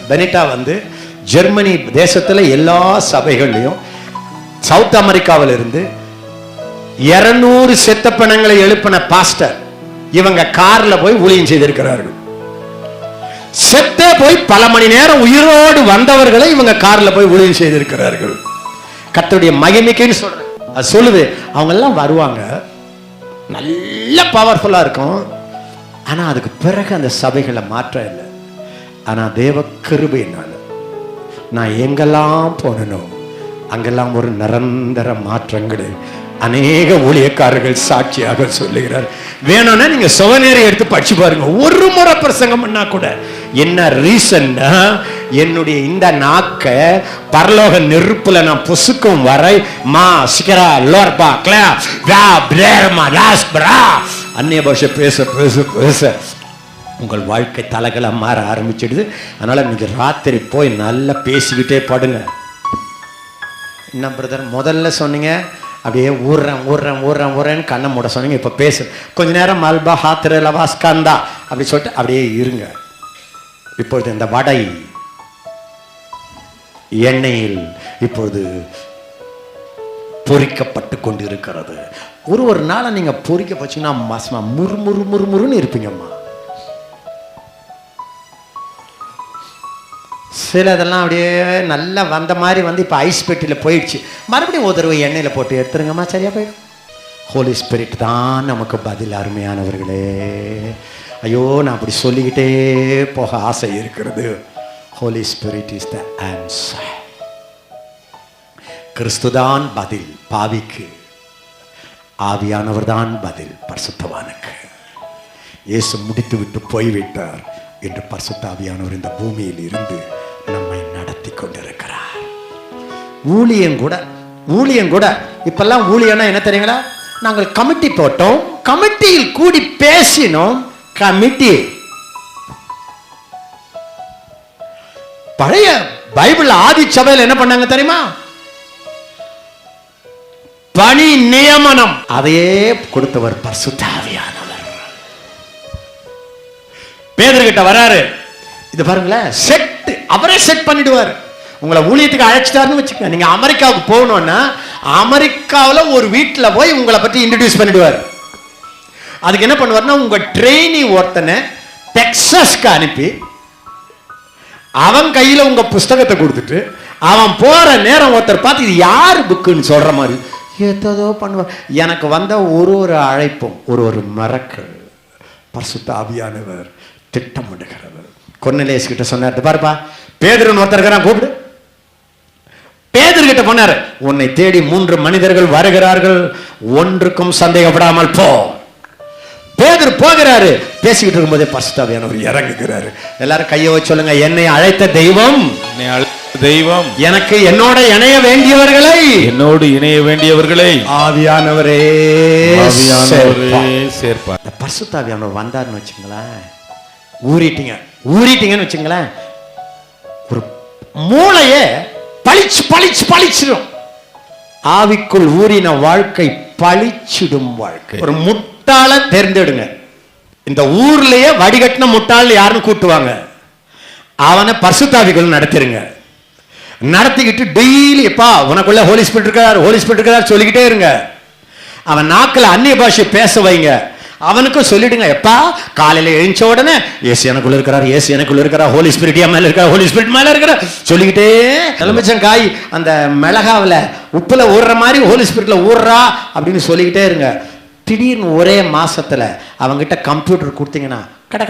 பெனிட்டா வந்து ஜெர்மனி தேசத்துல எல்லா சபைகள்லையும் சவுத் அமெரிக்காவில் இருந்து 200 செத்த பிணங்களை எழுப்பின பாஸ்டர் இவங்க கார்ல போய் ஊழியம் செய்திருக்கிறார்கள். செத்தே போய் பல மணி நேரம் உயிரோடு வந்தவர்களை இவங்க கார்ல போய் ஊழியம் செய்திருக்கிறார்கள். கர்த்தருடைய மகிமைக்குன்னு சொல்றேன். அது சொல்லுது, அவங்க எல்லாம் வருவாங்க, நல்ல பவர்ஃபுல்லா இருக்கும். ஆனா அதுக்கு பிறகு அந்த சபைகளை மாற்றம் இல்லை. ஆனா தேவ கிருபையினால நான் எங்கெல்லாம் போனனோ அங்கெல்லாம் ஒரு நிரந்தர மாற்றங்கள் அநேக ஊழியக்காரர்கள் சாட்சியாக சொல்லுகிறார். வேணும்னா நீங்க சுவநேரை எடுத்து படிச்சு பாருங்க. ஒரு முறை பிரசங்கம் பண்ணா கூட என்ன ரீசன்னா, என்னுடைய இந்த நாக்க பரலோக நெருப்புல நான் புசுக்கும் வரை மா சிக்கரா லோர்பா கிளா வா பிரேரமா லாஸ் பிரா அந்நிய பாஷை பேச பேச பேச உங்கள் வாழ்க்கை தலைகளை மாற ஆரம்பிச்சிடுது. அதனால நீங்க ராத்திரி போய் நல்லா பேசிக்கிட்டே படுங்க. என்ன பிரதர் முதல்ல சொன்னீங்க அப்படியே ஊர்றேன்னு கண்ணை மூட சொன்னீங்க, இப்போ பேசு கொஞ்ச நேரம் மல்பா ஹாத்திர லவாஸ்காந்தா அப்படி சொல்லிட்டு அப்படியே இருங்க. இப்பொழுது இந்த வடை எண்ணெயில் இப்பொழுது பொரிக்கப்பட்டு கொண்டு இருக்கிறது. ஒரு நாளை நீங்க பொரிக்க போச்சீங்கன்னா மாசமா முறுமுறுன்னு இருப்பீங்கம்மா. சிலதெல்லாம் அப்படியே நல்லா வந்த மாதிரி வந்து இப்போ ஐஸ் பெட்டியில் போயிடுச்சு, மறுபடியும் ஒரு தடவை எண்ணெயில் போட்டு எடுத்துருங்கம்மா, சரியா போயிடும். ஹோலி ஸ்பிரிட் தான் நமக்கு பதில். அருமையானவர்களே, ஐயோ நான் அப்படி சொல்லிக்கிட்டே போக ஆசை இருக்கிறது. Holy Spirit is the answer. கிறிஸ்துதான் பதில் பாவிக்கு, ஆவியானவர் தான் பதில் பரிசுத்தவானுக்கு. இயேசு முடித்து விட்டு போய்விட்டார் என்று பரிசுத்த ஆவியானவர் இந்த பூமியில் இருந்து நம்மை நடத்தி கொண்டிருக்கிறார். ஊழியம் கூட இப்பெல்லாம் ஊழியம்னா என்ன தெரியுங்களா? நாங்கள் கமிட்டி போட்டோம், கமிட்டியில் கூடி பேசினோம். கமிட்டி பழைய பைபிள் ஆதி சபையில் என்ன பண்ணாங்க தெரியுமா? பணி நியமனம் அதையே கொடுத்தவர் பரிசுத்த ஆவியானவர். பேதுருகிட்ட வராரு, இது பாருங்களேன், செட் அவரே செட் பண்ணிடுவார். உங்களை ஊழியத்துக்கு அழைச்சிட்டாருன்னு வச்சுக்கோங்க. நீங்க அமெரிக்காவுக்கு போகணும்னா அமெரிக்காவில் ஒரு வீட்டில் போய் உங்களை பற்றி இன்ட்ரடியூஸ் பண்ணிடுவார். அதுக்கு என்ன பண்ணுவார்னா, உங்க ட்ரெயினி ஒருத்தனை டெக்சாஸ்க்கு அனுப்பி அவன் கையில உங்க புஸ்தகத்தை கொடுத்துட்டு அவன் போற நேரம் ஒருத்தர் பார்த்து இது யார் புக்குன்னு சொல்ற மாதிரி ஏதோ பண்ணுவார். எனக்கு வந்த ஒரு அழைப்பும் ஒரு மறக்கல் பரிசுத்த ஆவியானவர் திட்டமிடுகிறவர். கொர்நேலியஸ் கிட்ட சொன்னார், பாருப்பா பேதுருன்னு ஒருத்தர் இருக்கிறான், கூப்பிடு. பேதுரு கிட்ட போனாரு, உன்னை தேடி 3 மனிதர்கள் வருகிறார்கள், ஒன்றுக்கும் சந்தேகப்படாமல் போ. பேதுரு போகிறாரு. பேசிக்கிட்டு இருக்கும்போதே பரிசுத்த ஆவியானவர் இறங்குகிறாரு. எல்லாரும் கையை வச்சு சொல்லுங்க, என்னை அழைத்த தெய்வம் எனக்கு என்னோட இணைய வேண்டியவர்களை ஆவியானவரே சேர்ப்பார். பரிசுத்த ஆவியானவர் வந்தாருன்னு வச்சுங்களேன், ஊறிட்டீங்கன்னு வச்சுங்களேன், ஒரு மூளையே பளிச்சிடும். ஆவிக்குள் ஊறின வாழ்க்கை பளிச்சிடும் வாழ்க்கை. ஒரு முட்டாள தேர்ந்தெடுங்க. இந்த ஊர்லயே வடிகட்டின முட்டாள் யாருன்னு கூட்டுவாங்க, அவனை பரிசுத்த ஆவிக்குள் நடத்திருங்க. நடத்திக்கிட்டு டெய்லி எப்பா உனக்குள்ள ஹோலி ஸ்பிரிட் இருக்கார் சொல்லிக்கிட்டே இருங்க. அவன் நாக்கில் அந்நிய பாஷை பேச வைங்க. அவனுக்கும் சொல்லிடுங்க, எப்பா காலையில எழுந்த உடனே ஏசு எனக்குள்ள இருக்கிறார், ஹோலி ஸ்பிரிட் மேல இருக்கிறார், ஹோலி ஸ்பிரிட் மேல இருக்கிறார் சொல்லிக்கிட்டே. எலுமிச்சங்காய் அந்த மிளகாவில் உப்புல ஊறுற மாதிரி ஹோலி ஸ்பிரிட்ல ஊறுறா அப்படின்னு சொல்லிக்கிட்டே இருங்க. திடீர்னு ஒரே மாசத்துல அவங்கிட்ட கம்ப்யூட்டர் கொடுத்தீங்கன்னா கட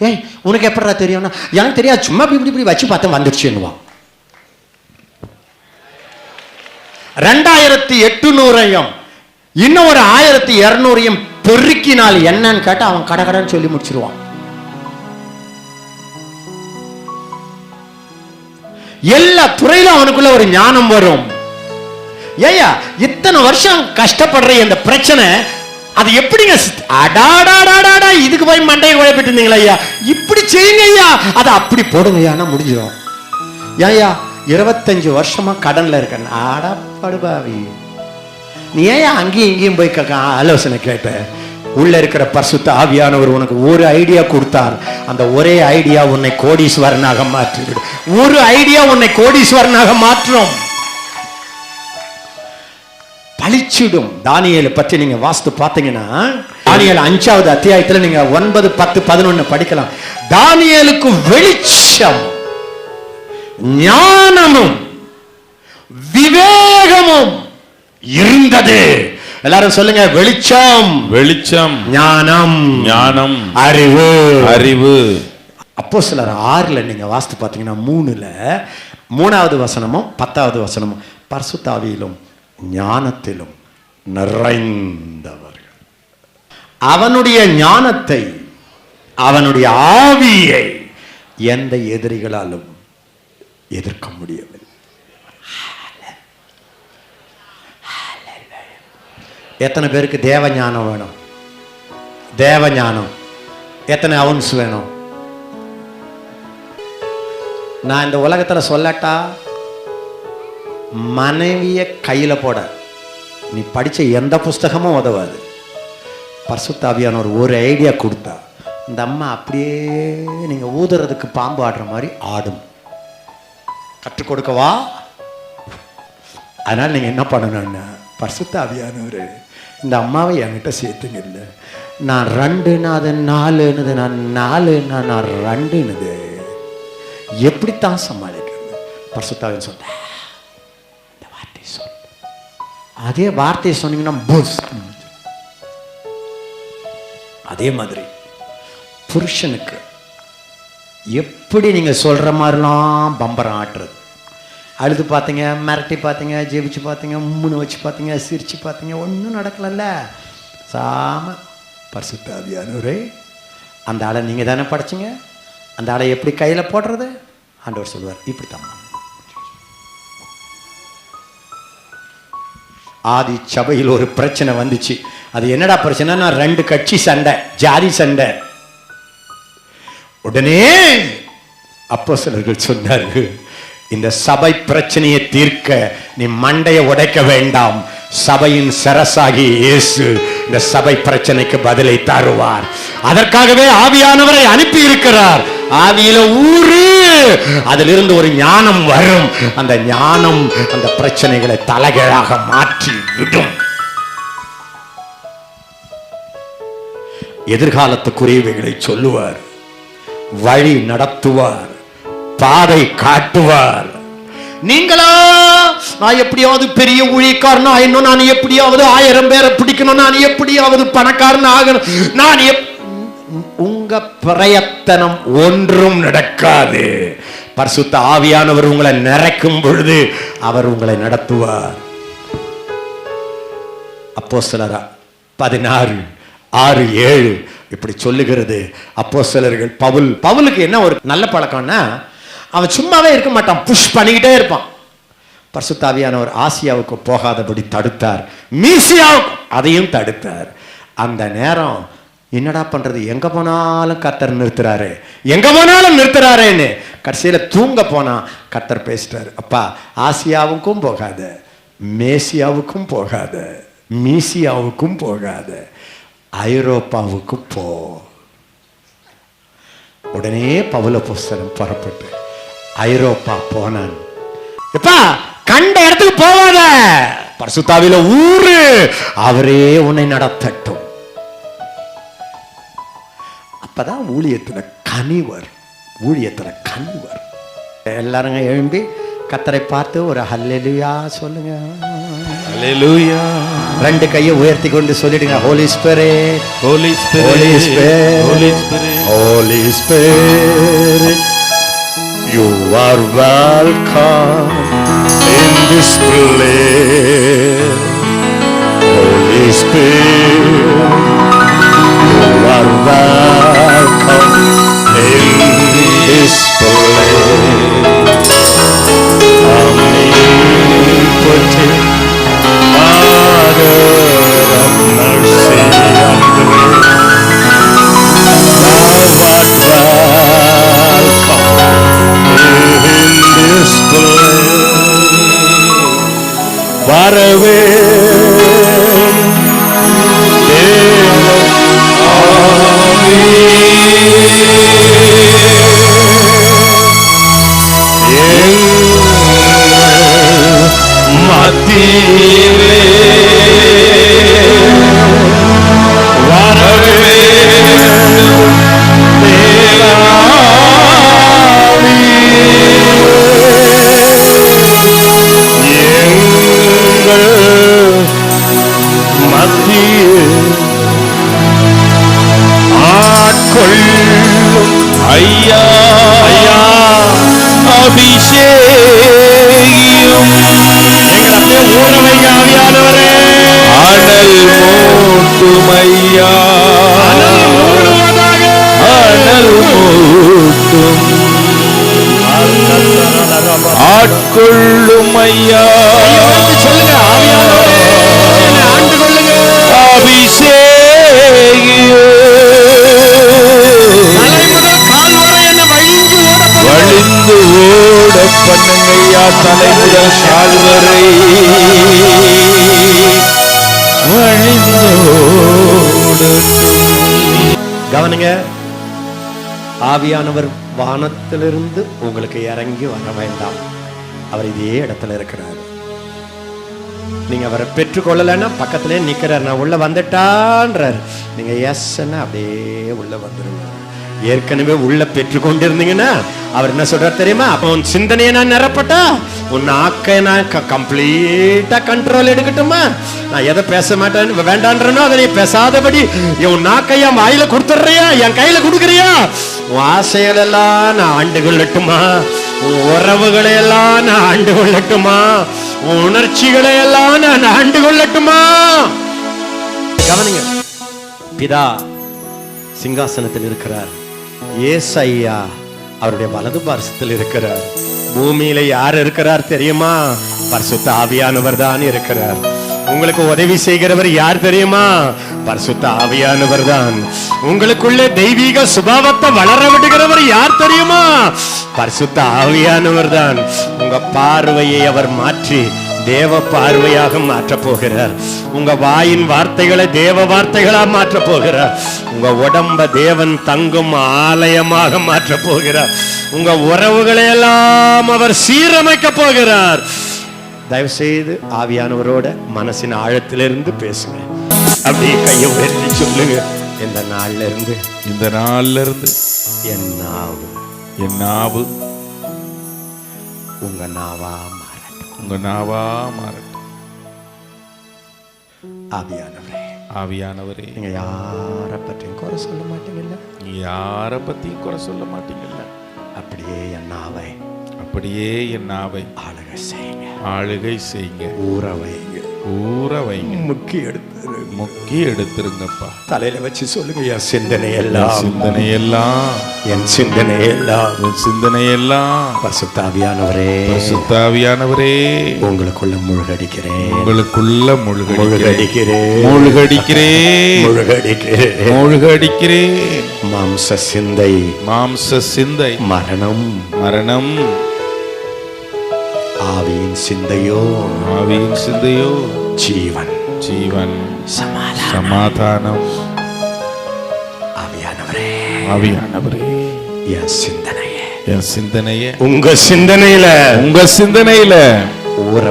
ஏய் உனக்கு எப்படா தெரியும்னா, எனக்கு தெரியாது, சும்மா இப்படி வச்சு பார்த்தா வந்துடுச்சுன்னுவான். 2800 இன்னும் ஒரு 1200 பெருக்கினால் என்னன்னு கேட்டா அவன் கடன்னு சொல்லி முடிச்சிருவான். எல்லா துறையிலும் அவனுக்குள்ள ஒரு ஞானம் வரும். ஏயா இத்தனை வருஷம் கஷ்டப்படுற இந்த பிரச்சனை அது எப்படிங்க? அடாடாடாடா இதுக்கு போய் மண்டையை குழப்பிட்டு இருந்தீங்களா ஐயா, இப்படி செய்யுங்க ஐயா, அதை அப்படி போடுங்க ஐயா முடிஞ்சிடும். ஏயா 25 வருஷமா கடன்ல இருக்க, ஆடா படுபாவி, நீ ஏன் அங்கேயும் இங்கேயும் போய் ஆலோசனை கேட்ட? உள்ள இருக்கிற பரிசுத்த ஆவியானவர் உனக்கு ஒரு ஐடியா கொடுத்தார். அந்த ஒரே ஐடியா உன்னை கோடீஸ்வரனாக மாற்றிவிடும். ஒரு ஐடியா உன்னை கோடீஸ்வரனாக மாற்றும், பழிச்சிடும். தானியேலை பற்றி நீங்க வாஸ்து பார்த்தீங்கன்னா, தானியேல் 5வது அத்தியாயத்தில் நீங்க 9, 10, 11 படிக்கலாம். தானியேலுக்கு வெளிச்சம், ஞானமும் விவேகமும் இருந்தது. எல்லாரும் சொல்லுங்க, வெளிச்சம், வெளிச்சம், ஞானம், ஞானம், அறிவு, அறிவு. அப்போஸ்தலர் 6ல நீங்க வாஸ்து பார்த்தீங்கன்னா 3வது வசனமும் 10வது வசனமும் பரிசுத்த ஆவியிலும் ஞானத்திலும் நிறைந்தவர்கள். அவனுடைய ஞானத்தை, அவனுடைய ஆவியை எந்த எதிரிகளாலும் எதிர்க்க முடியவில்லை. எத்தனை பேருக்கு தேவ ஞானம் வேணும்? தேவ ஞானம் எத்தனை அவுன்ஸ் வேணும்? நான் இந்த உலகத்தில் சொல்லட்டா, மனைவிய கையில் போட நீ படித்த எந்த புஸ்தகமும் உதவாது. பரிசுத்த ஆவியானவர் ஒரு ஐடியா கொடுத்தா, இந்த அம்மா அப்படியே நீங்கள் ஊதுறதுக்கு பாம்பு ஆடுற மாதிரி ஆடும். கற்றுக் கொடுக்கவா? அதனால் நீங்கள் என்ன பண்ணணும்னா, பரிசுத்த ஆவியானவர் இந்த அம்மாவை என்கிட்ட சேர்த்துங்க. இல்லை, நான் 2ன்னா அது 4ன்னுது, நான் 4ன்னா நான் 2ன்னுது, எப்படித்தான் சமாளிக்கிறது? பரிசுத்த ஆவியானவர் சொன்ன இந்த வார்த்தையை சொல். அதே வார்த்தையை சொன்னீங்கன்னா புஷ். அதே மாதிரி புருஷனுக்கு எப்படி நீங்க சொல்ற மாதிரிலாம் பம்பரம் ஆட்டுறது, அழுது பார்த்தீங்க, மிரட்டி பார்த்தீங்க, ஜெபிச்சு பார்த்தீங்க, உம்முன்னு வச்சு பார்த்தீங்க, சிரிச்சு பார்த்தீங்க, ஒன்றும் நடக்கலல்ல. சாம பரிசுத்த ஆவியானவரே, அந்த ஆளை நீங்கள் தானே படைச்சிங்க, அந்த ஆளை எப்படி கையில் போடுறது? ஆண்டவர் சொல்லுவார், இப்படித்தான். ஆதி சபையில் ஒரு பிரச்சனை வந்துச்சு. அது என்னடா பிரச்சனைனா, 2 கட்சி சண்டை, ஜாதி சண்டை. உடனே அப்போஸ்தலர்கள் சொன்னார்கள், இந்த சபை பிரச்சனையை தீர்க்க நீ மண்டையை உடைக்க வேண்டாம், சபையின் சரசாகி இயேசு இந்த சபை பிரச்சனைக்கு பதிலை தருவார். அதற்காகவே ஆவியானவரை அனுப்பி இருக்கிறார். ஆவியில ஊரு, அதிலிருந்து ஒரு ஞானம் வரும். அந்த ஞானம் அந்த பிரச்சனைகளை தலைகீழாக மாற்றி விடும். எதிர்காலத்துக்குரியவைகளை சொல்லுவார், வழி நடத்துவார், பாதை காட்டுவார். நீங்களா நான் எப்படியாவது பெரிய ஊழியக்காரன் ஆயிடணும், நான் எப்படியாவது 1000 பேரை பிடிக்கணும், நான் எப்படியாவது பணக்காரன் ஆகணும், நான் உங்க பிரயத்தனம் ஒன்றும் நடக்காது. பரிசுத்த ஆவியானவர் உங்களை நிறைக்கும் பொழுது அவர் உங்களை நடத்துவார். அப்போஸ்தலர் 16:6-7 இப்படி சொல்லுகிறது. அப்போஸ்தலர்கள் பவுலுக்கு என்ன ஒரு நல்ல பழக்கம்னா, அவன் சும்மாவே இருக்க மாட்டான், புஷ் பண்ணிக்கிட்டே இருப்பான். பரிசுத்த ஆவியானவர் ஆசியாவுக்கு போகாதபடி தடுத்தார், மீசியாவுக்கு அதையும் தடுத்தார். அந்த நேரம் என்னடா பண்றது, எங்க போனாலும் கர்த்தர் நிறுத்துறாரு, எங்க போனாலும் நிறுத்துறாருன்னு கடைசியில தூங்க போனா கர்த்தர் பேசிட்டார், அப்பா ஆசியாவுக்கும் போகாத, மேசியாவுக்கும் போகாத, மீசியாவுக்கும் போகாத, ஐரோப்பாவுக்கு போ. உடனே பவுல புஸ்தகம் புறப்பட்டு ஐரோப்பா போனான். எப்பா கண்ட இடத்துக்கு போவாத, பரிசுத்த ஆவியில ஊரு, அவரே உன்னை நடத்தட்டும். அப்பதான் ஊழியத்துல கனிவர், ஊழியத்துல கனிவர். எல்லாரும் எழும்பி கர்த்தரை பார்த்து ஒரு ஹல்லேலூயா சொல்லுங்க. ஹல்லேலூயா. 2 கையை உயர்த்தி கொண்டு சொல்லிடுங்க, Holy Spirit, Holy Spirit, Holy Spirit, Holy Spirit, Holy Spirit, you are welcome in this place. Holy Spirit, you are welcome in this place. Omnipotent Father of mercy and grace, thou art welcome in this place. வரவே தேவ மத்தியிலே வரவே ஐயா ஐயா அபிஷேகியும் எங்களை ஊற வைங்க ஆவியானவரே. அனல் மூட்டும் ஐயா, அனல் மூட்டும் ஆட்கொள்ளும் ஐயா. சொல்லுங்க ஆண்டு கொள்ளுங்க. அபிஷேகியும் வழிந்து ஓட பண்ணுங்கய்யா, தலைமுதல் கால்வரை வழிந்து ஓடட்டும். கவனிங்க, ஆவியானவர் வானத்திலிருந்து உங்களுக்கு இறங்கி வர வேண்டாம். அவர் இதே இடத்துல இருக்கிறார். நீங்க அவரை பெற்றுக்கொள்ளலைன்னா பக்கத்திலே நிக்கிறார். நான் உள்ள வந்துட்டான்றார். நீங்க எஸ்ன்னா அப்படியே உள்ள வந்துருங்க. ஏற்கனவே உள்ள பெற்று கொண்டிருந்தீங்கன்னா அவர் என்ன சொல்றார் தெரியுமா? அப்ப உன் சிந்தனையை நான் நிரப்பட்டா, உன் நாக்கை நான் கம்ப்ளீட்டா கண்ட்ரோல் எடுக்கட்டுமா? நான் எதை பேச மாட்டேன்னு வேண்டான்றனோ அதை நீ பேசாதபடி உன் நாக்கை என் வாயில கொடுத்துட்றியா, என் கையில கொடுக்குறியா? உன் ஆசைகள் எல்லாம் நான் ஆண்டு கொள்ளட்டுமா? உன் உறவுகளை எல்லாம் நான் ஆண்டு கொள்ளட்டுமா? உன் உணர்ச்சிகளை எல்லாம் நான் ஆண்டு கொள்ளட்டுமா? கவனிங்க, பிதா சிங்காசனத்தில் இருக்கிறார். ஏசையா அவருடைய வலது பார்சத்தில் இருக்கிறார். பூமியில யார் இருக்கிறார் தெரியுமா? பரிசுத்த ஆவியானவர் தான் இருக்கிறார். உங்களுக்கு உதவி செய்கிறவர் யார் தெரியுமா? பரிசுத்த ஆவியானவர் தான். உங்களுக்குள்ளே தெய்வீக சுபாவத்தை வளர விடுகிறவர் யார் தெரியுமா? பரிசுத்த ஆவியானவர் தான். உங்க பார்வையை அவர் மாற்றி தேவ பார்வையாக மாற்ற போகிறார். உங்க வாயின் வார்த்தைகளை தேவ வார்த்தைகளா மாற்ற போகிறார். உங்க உடம்ப தேவன் தங்கும் ஆலயமாக மாற்ற போகிறார். உங்க உறவுகளை எல்லாம் அவர் சீரமைக்க போகிறார். தயவு செய்து ஆவியானவரோட மனசின் ஆழத்திலிருந்து பேசுங்க. அப்படியே கையை உயர்த்தி சொல்லுங்க, இந்த நாள்ல இருந்து என் நாவு உங்க நாவா மாறட்டும். ஆவியானவரே, நீங்க யாரை பற்றியும் குறை சொல்ல மாட்டீங்கல்ல. அப்படியே என் நாவை ஆளுகை செய்யுங்க. ஊற வைங்க. முக்கி எடுத்துருங்கப்பா. தலையில வச்சு சொல்லுங்க, என் சிந்தனையெல்லாம் பரிசுத்த ஆவியானவரே உங்களுக்குள்ள மூழ்கடிக்கிறேன். மாம்ச சிந்தை மரணம். ஆவியின் சிந்தையோ ஜீவன் சமாதானம். ஆவியானவரே, என் சிந்தனைய உங்க சிந்தனையில ஊற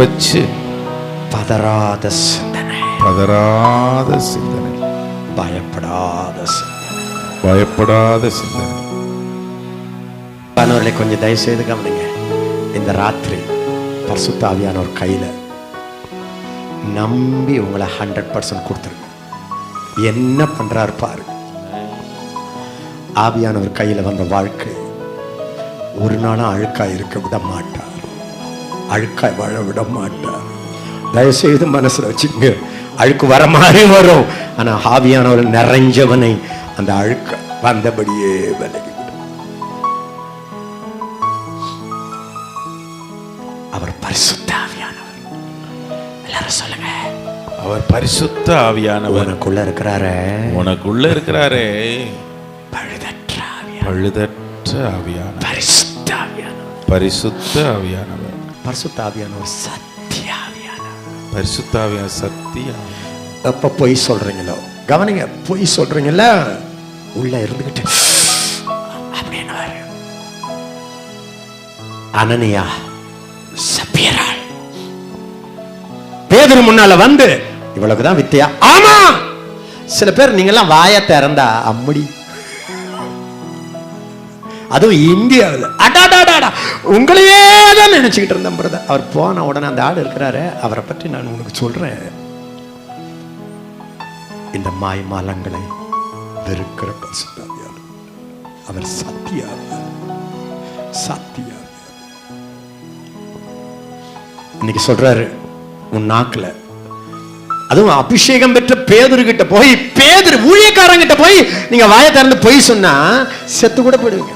வச்சு பதறாத சிந்தனை, பயப்படாத சிந்தனை. கொஞ்சம் தயவு செய்து கவனிங்க. இந்த ராத்திரி பரிசுத்த ஆவியானவர் கையில நம்பி உங்களை 100% கொடுத்துருங்க. என்ன பண்றாரு பாருங்க. ஆவியானவர் கையில வந்த வாழ்க்கை ஒரு நாளும் அழுக்காய் இருக்க விட மாட்டார். அழுக்காய் வாழ விட மாட்டார். தயவுசெய்து மனசுல வச்சுங்க. அழுக்கு வர மாதிரி வரும். ஆனா ஆவியானவர் நிறைஞ்சவனை அந்த அழுக்க வந்தபடியே விலகி. அவர் பரிசுத்த ஆவியானவர். எல்லாரும் சொல்லுங்க, அவர் பரிசுத்த ஆவியானவர். உனக்குள்ள இருக்கிறாரே பழுதற்ற ஆவியானவர். பரிசுத்த ஆவியானவர். சத்திய. எப்ப பொய் சொல்றீங்களோ கவனிங்க. பொய் சொல்றீங்களா, உள்ள இருந்துகிட்டு அப்படின்னு அனனியா சப்பீராள். பேதுரு முன்னால வந்து இவ்வளவுதான் வித்தியா. ஆமா, சில பேர் நீங்க எல்லாம் வாய திறந்தா அம்மடி, அதுவும் இந்தியாவில் அடாடாடா உங்களையே தான் நினைச்சுக்கிட்டு இருந்தேன் பிரதர். அவர் போன உடனே அந்த ஆள் இருக்கிறாரு, அவரை பற்றி நான் உனக்கு சொல்றேன். இந்த மாய்மாலங்களை வெறுக்கிற பரிசுத்தாவியார், அவர் சத்தியாவியார். இன்னைக்கு சொல்றாரு, உன் நாக்குல, அதுவும் அபிஷேகம் பெற்ற பேதுரு கிட்ட போய், பேதுரு ஊழியக்காரங்கிட்ட போய் நீங்க வாயை திறந்து போய் சொன்னா செத்து கூட போயிடுவீங்க.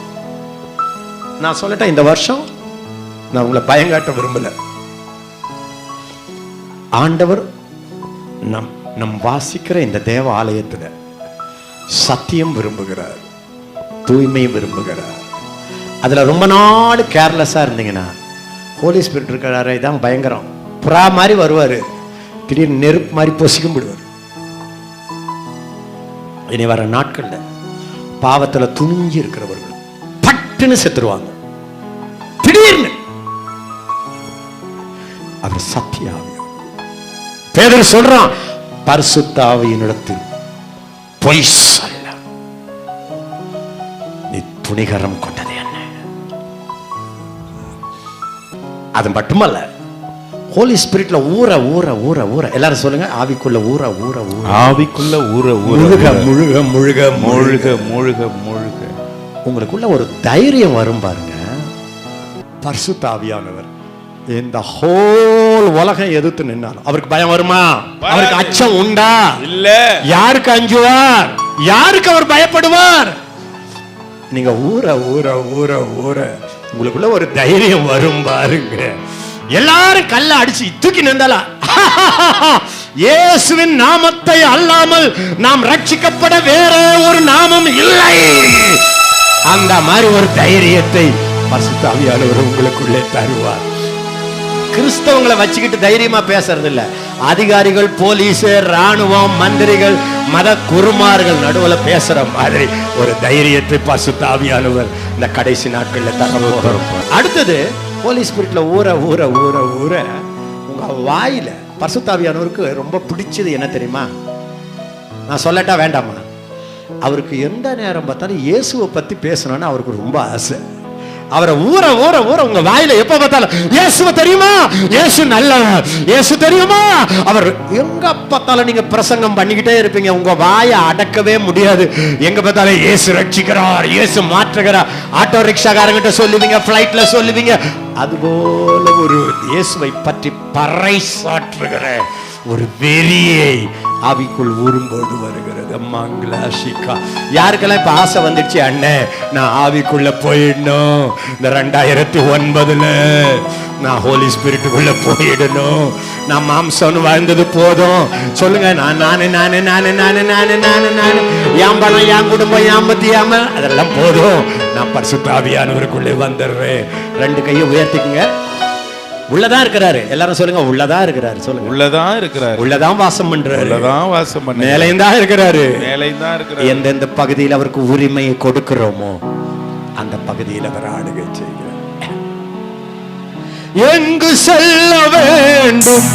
நான் சொல்லட்டேன், இந்த வருஷம் நான் உங்களை பயங்காட்ட விரும்பல. ஆண்டவர் நம் வாசிக்கிற இந்த தேவ ஆலயத்துல சத்தியம் விரும்புகிறார், தூய்மை விரும்புகிறார். அதுல ரொம்ப நாள் கேர்லெஸ்ஸா இருந்தீங்கன்னா ஹோலி ஸ்பிரிட் இருக்கிறாரு, இதான் பயங்கரம். புறா மாதிரி வருவாரு, திடீர்னு நெருப்பு மாதிரி பொசிக்கும் விடுவார். இனி வர நாட்கள்ல பாவத்துல துணிஞ்சு இருக்கிறவர்கள் பட்டுன்னு செத்துருவாங்க திடீர்னு. அவர் சத்தியாவி. பேதுரு சொல்றான், பரிசுத்த ஆவியினிடத்தில் பொய் சொல்ல நீ துணிகரம் கொண்டது என்ன? அது மட்டுமல்ல, ஹோலி ஸ்பிரிட்ல ஊற ஊற ஊற ஊற, எல்லாரும் சொல்லுங்க, ஆவிக்குள்ள ஊற ஊற ஊற, ஆவிக்குள்ள ஊற ஊற, முழுக முழுக முழுக முழுக முழுக முழுக உங்களுக்குள்ள ஒரு தைரியம் வரும் பாருங்க. பரிசுத்த ஆவியானவர் இந்த ஹோல் உலகம் எதிர்த்து நின்னாலும் அவருக்கு பயம் வருமா? அவருக்கு அச்சம் உண்டா? இல்ல. யாருக்கு அஞ்சுவார்? யாருக்கு அவர் பயப்படுவார்? நீங்க ஊற ஊற ஊற ஊற உங்களுக்குள்ள ஒரு தைரியம் வரும் பாருங்க. எல்லாரும் கல்ல அடிச்சு தூக்கி நின்றாலா, இயேசுவின் நாமத்தை அல்லாமல் நாம் ரட்சிக்கப்பட வேற ஒரு நாமம் இல்லை. அந்த மாதிரி ஒரு தைரியத்தை பரிசுத்த ஆவியானவர் உங்களுக்குள்ளே தருவார். கிறிஸ்தவங்களை வச்சுக்கிட்டு தைரியமா பேசுறது இல்ல, அதிகாரிகள், போலீஸ், ராணுவம், மந்திரிகள், மத குருமார்கள் நடுவுல பேசுற மாதிரி ஒரு தைரியத்தை பரிசுத்த ஆவியானவர் இந்த கடைசி நாட்கள்ல தரப்போகிறார். அடுத்தது, ஹோலி ஸ்பிரிட்ல ஊற ஊற ஊற ஊற உங்க வாயில பரிசுத்த ஆவியானவருக்கு ரொம்ப பிடிச்சது என்ன தெரியுமா? நான் சொல்லட்டா வேண்டாமா? அவருக்கு எந்த நேரம் பார்த்தாலும் இயேசுவை பத்தி பேசணும்னு அவருக்கு ரொம்ப ஆசை. அவரை ஊற ஊற ஊற உங்க வாயில எப்ப பார்த்தாலும் இயேசுவை தெரியுமா, இயேசு நல்லவர், இயேசு தெரியுமா. அவர் எங்க பார்த்தாலும் நீங்க பிரசங்கம் பண்ணிக்கிட்டே இருப்பீங்க, உங்க வாயை அடக்கவே முடியாது. எங்க பார்த்தாலும் இயேசு ரட்சிக்கிறார், இயேசு மாற்றுகிறார். ஆட்டோ ரிக்ஷாக்காரங்கிட்ட சொல்லுவீங்க, பிளைட்ல சொல்லுவீங்க. அதுபோல ஒரு இயேசுவை பற்றி பறைசாற்றுகிற ஒரு வெறியை ஆவிக்குள் ஊறும்போது வருகிறது. மங்களாஷிகா, யாருக்கெல்லாம் இப்ப ஆசை வந்துடுச்சு, அண்ணே நான் ஆவிக்குள்ள போயிடணும், இந்த 2009 நான் ஹோலி ஸ்பிரிட்டுக்குள்ள போயிடணும், நான் மாம்சம்னு வாழ்ந்தது போதும் சொல்லுங்க. நானு என் பணம், என் குடும்பம், என் பத்தியாம அதெல்லாம் போதும், நான் பரிசுத்த ஆவியானவருக்குள்ளே வந்துடுறேன். 2 கையை உயர்த்திக்குங்க. உள்ளதான் இருக்கிறாரு. எல்லாரும் சொல்லுங்க, உள்ளதான் இருக்கிறாரு. சொல்லுங்க, உள்ளதான் இருக்கிறாரு. உள்ளதான் வாசம் பண்றாரு. உள்ளதான் வாசம் பண்றாரு. மேலையும் தான் இருக்கிறாரு. மேலையும் தான் இருக்கிறாரு. எந்தெந்த பகுதியில் அவருக்கு உரிமையை கொடுக்கிறோமோ அந்த பகுதியில் அவர் ஆளுகை செய்கிறார். எங்கு செல்ல வேண்டும்,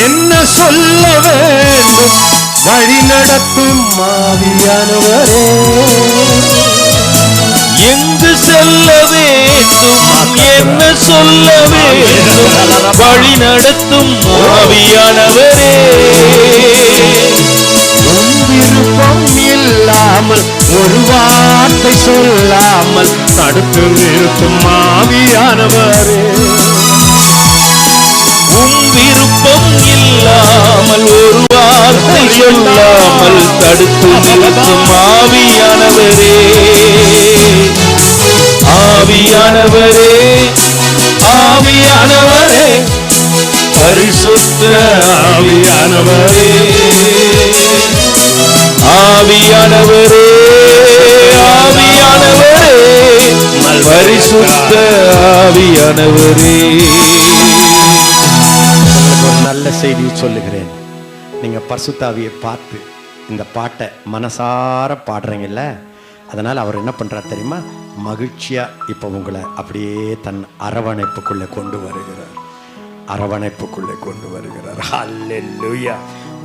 என்ன சொல்ல வேண்டும், வழி நடத்தும் ஆவியானவரே. எங்கு செல்ல வேண்டும், என்ன சொல்ல வேண்டும், வழி நடத்தும் ஆவியானவரே. உன் விருப்பம் இல்லாமல் ஒரு வார்த்தை சொல்லாமல் தடுத்து நிறுத்தும் ஆவியானவரே. உன் விருப்பம் இல்லாமல் ஒரு வார்த்தை சொல்லாமல் தடுத்து நிறுத்தும் ஆவியானவரே. ஆவியானவரே, ஆவியானவரே, பரிசுத்த ஆவியானவரே. ஆவியானவரே, ஆவியானவரே, பரிசுத்த ஆவியானவரே. உங்களுக்கு ஒரு நல்ல செய்தியை சொல்லுகிறேன். நீங்க பரிசுத்த ஆவியை பார்த்து இந்த பாட்டை மனசார பாடுறீங்கல்ல, அதனால அவர் என்ன பண்றார் தெரியுமா? மகிழ்ச்சியா இப்ப உங்களை அப்படியே தன் அரவணைப்புக்குள்ளே கொண்டு வருகிறார். அரவணைப்புக்குள்ளே கொண்டு வருகிறார். ஹல்லேலூயா.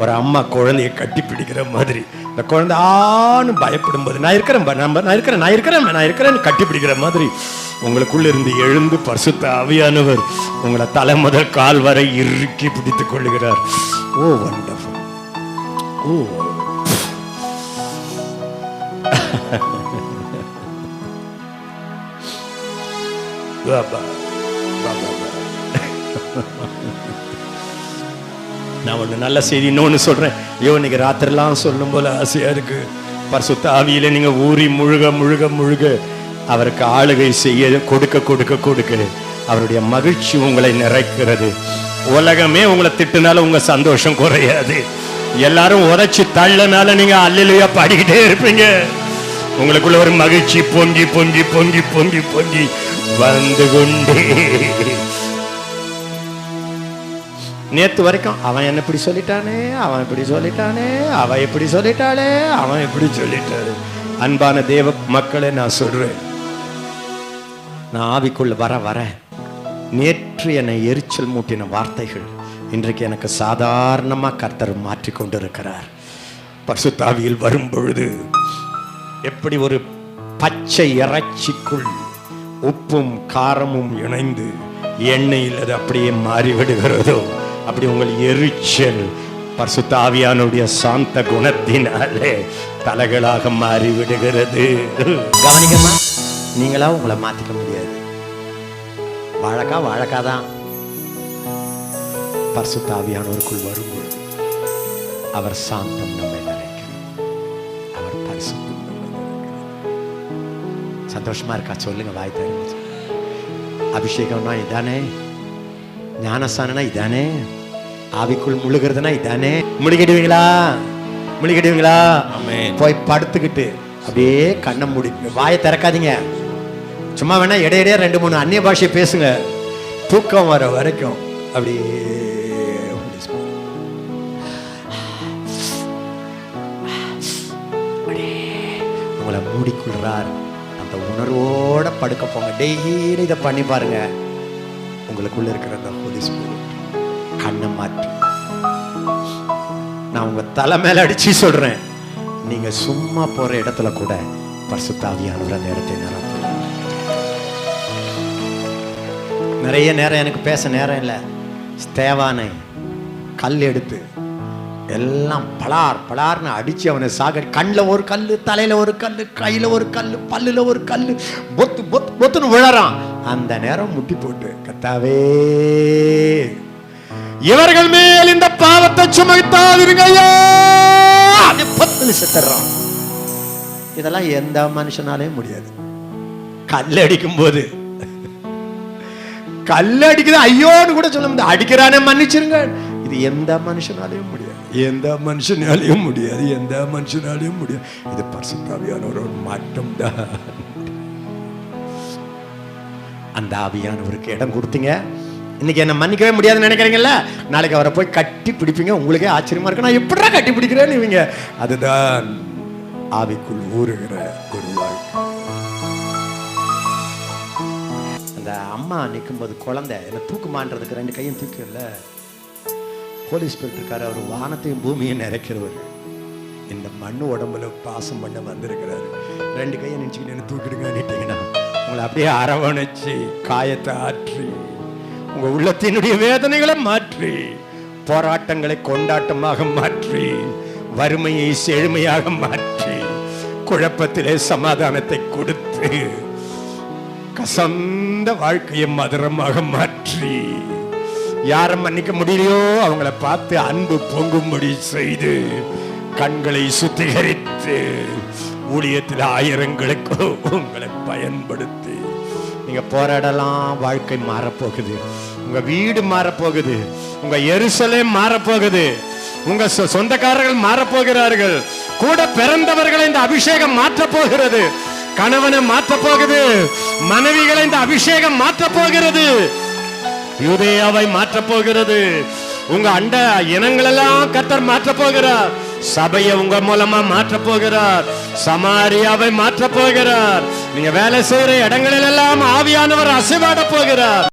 ஒரு அம்மா குழந்தையை கட்டி பிடிக்கிற மாதிரி இந்த குழந்தை ஆணும் பயப்படும் போது நான் இருக்கிறேன் கட்டி பிடிக்கிற மாதிரி உங்களுக்குள்ள இருந்து எழுந்து பரிசுத்த ஆவியானவர் உங்களை தலை முதல் கால் வரை இறுக்கி பிடித்துக் கொள்ளுகிறார். ஓ வண்டர்ஃபுல். ஓ நான் ஒண்ணு நல்ல செய்தி இன்னொன்னு சொல்றேன். ஐயோ இன்னைக்கு ராத்திரிலாம் சொல்லும் போல ஆசையா இருக்கு. பரிசுத்த ஆவியில நீங்க ஊறி முழுக முழுக முழுக அவருக்கு ஆளுகை செய்ய கொடுக்க கொடுக்க கொடுக்க அவருடைய மகிழ்ச்சி உங்களை நிறைக்கிறது. உலகமே உங்களை திட்டுனால உங்க சந்தோஷம் குறையாது. எல்லாரும் உரைச்சு தள்ளனால நீங்க அல்லேலூயா பாடிக்கிட்டே இருப்பீங்க. உங்களுக்குள்ள ஒரு மகிழ்ச்சி பொங்கி பொங்கி பொங்கி பொங்கி பொங்கி வந்து கொண்டே. நேத்து வரைக்கும் அவன் என்ன இப்படி சொல்லிட்டானே, அவன் இப்படி சொல்லிட்டானே, அவ எப்படி சொல்லிட்டாளே, அவன் எப்படி சொல்லிட்டாரு. அன்பான தேவ மக்களே, நான் சொல்றேன், நான் ஆவிக்குள்ள வர வர நேற்று என்னை எரிச்சல் மூட்டின வார்த்தைகள் இன்றைக்கு எனக்கு சாதாரணமா கர்த்தர் மாற்றி கொண்டிருக்கிறார். பரிசுத்த ஆவியில் வரும் பொழுது எப்படி ஒரு பச்சை இறைச்சிக்குள் உப்பும் காரமும் இணைந்து எண்ணெயில் அது அப்படியே மாறிவிடுகிறதோ அப்படி உங்கள் எரிச்சல் பரிசுத்த ஆவியானுடைய சாந்த குணத்தினாலே தலைகளாக மாறிவிடுகிறது. கவனிக்கமா, நீங்களா உங்களை மாத்திக்க முடியாது. வாழக்காதான் பரிசுத்த ஆவியானவருக்குள் வரும்போது அவர் சாந்தம் நம்மை நிறைக்கிறார். அவர் பரிசுத்தம் நம்மை நிறைக்கிறார். சந்தோஷமா இருக்கா? சொல்லுங்க வாய் தெரிஞ்சு. அபிஷேகம்னா இதானே, ஞானஸ்தானம்னா இதானே, ஆவிக்குள் முழுகிறதுனா இதானே. முழுகிடுவீங்களா? முழுகிடுவீங்களா? போய் படுத்துக்கிட்டு அப்படியே கண்ணை மூடி வாயை திறக்காதீங்க. சும்மா வேணா இடையிடையே 2-3 அந்நிய பாஷை பேசுங்க. தூக்கம் வர வரைக்கும் அப்படியே உங்களை மூடிக்கொள்றார். அந்த உணர்வோட படுக்க போங்க. டெய்லி இதை பண்ணி பாருங்க. உங்களுக்குள்ள இருக்கிற அந்த ஹோலி ஸ்பிரிட் கண்ணை மாற்றி, நான் உங்க தலை மேல அடிச்சு சொல்றேன், நீங்க சும்மா போற இடத்துல கூட பரிசுத்த ஆவியானவர் அந்த இடத்தை நிரப்புறார். நிறைய நேரம் எனக்கு பேச நேரம் இல்லை. ஸ்தேவானை கல் எடுத்து எல்லாம் பலார் பலார்னு அடிச்சு அவனை சாக, கண்ணில் ஒரு கல், தலையில ஒரு கல், கையில ஒரு கல், பல்லுல ஒரு கல், பொத்து பொத்து பொத்துன்னு விழறான். அந்த நேரம் முட்டி போட்டு, கர்த்தாவே இவர்கள் மேல் இந்த பாவத்தை சுமத்தாதிருங்கய்யா, பத்துல செத்துறான். இதெல்லாம் எந்த மனுஷனாலே முடியாது. கல் அடிக்கும் போது கல் அடிக்குது ஐயோன்னு கூட சொல்ல முடியாது. அடிக்கிறானே மன்னிச்சிருங்க, இது எந்த மனுஷனாலையும் முடியாது. எந்த மனுஷனாலையும் முடியாது. எந்த மனுஷனாலையும் முடியாது. இது பரிசுத்த ஆவியானவரோட மட்டும்தான். அந்த ஆவியானவருக்கு இடம் கொடுத்தீங்க. இன்னைக்கு என்ன மன்னிக்கவே முடியாதுன்னு நினைக்கிறீங்கல்ல, நாளைக்கு அவரை போய் கட்டி பிடிப்பீங்க. உங்களுக்கே ஆச்சரியமா இருக்கு, நான் எப்படா கட்டி பிடிக்கிறேன்னு இவங்க. அதுதான் ஆவிக்குள் ஊறுகிற ஒரு வாழ்க்கை. அந்த அம்மா நிற்கும் போது குழந்தை என்ன தூக்குமான்றதுக்கு 2 கையும் தூக்கல. ஹோலி ஸ்பிரிட் இருக்காரு, அவர் வானத்தையும் பூமியும் நிறைக்கிறவர். இந்த மண்ணு உடம்புல பாசம் பண்ண வந்திருக்கிறாரு. 2 கையை நினைச்சுக்கிட்டு என்ன தூக்கிடுங்கன்னுட்டீங்கன்னா உங்களை அப்படியே அரவணைச்சு காயத்தை ஆற்றி உங்க உள்ளத்தினுடைய வேதனைகளை மாற்றி, போராட்டங்களை கொண்டாட்டமாக மாற்றி, வறுமையை செழுமையாக மாற்றி, குழப்பத்திலே சமாதானத்தை கொடுத்து, கசந்த வாழ்க்கையை மதுரமாக மாற்றி, யாரை மன்னிக்க முடியலையோ அவங்கள பார்த்து அன்பு பொங்கும்படி செய்து, கண்களை சுத்திகரித்து, ஊழியத்தில் ஆயிரங்களுக்கு உங்களை பயன்படுத்தி நீங்க போராடலாம். வாழ்க்கை மாறப்போகுது. உங்க வீடு மாறப்போகுது. உங்க எருசலேம் மாறப்போகுது. உங்க சொந்தக்காரர்கள் மாறப்போகிறார்கள். கூட பிறந்தவர்களை இந்த அபிஷேகம் மாற்ற போகிறது. கணவனை மாற்ற போகுது. மனைவிகளை இந்த அபிஷேகம் மாற்ற போகிறது. யூதேயாவை மாற்ற போகிறது. உங்க அண்ட இனங்களெல்லாம் கர்த்தர் மாற்ற போகிறார். சபையை உங்க மூலமா மாற்ற போகிறார். சமாரியாவை மாற்ற போகிறார். நீங்க வேலை செய்யற இடங்களில் எல்லாம் ஆவியானவர் அசைவாட போகிறார்.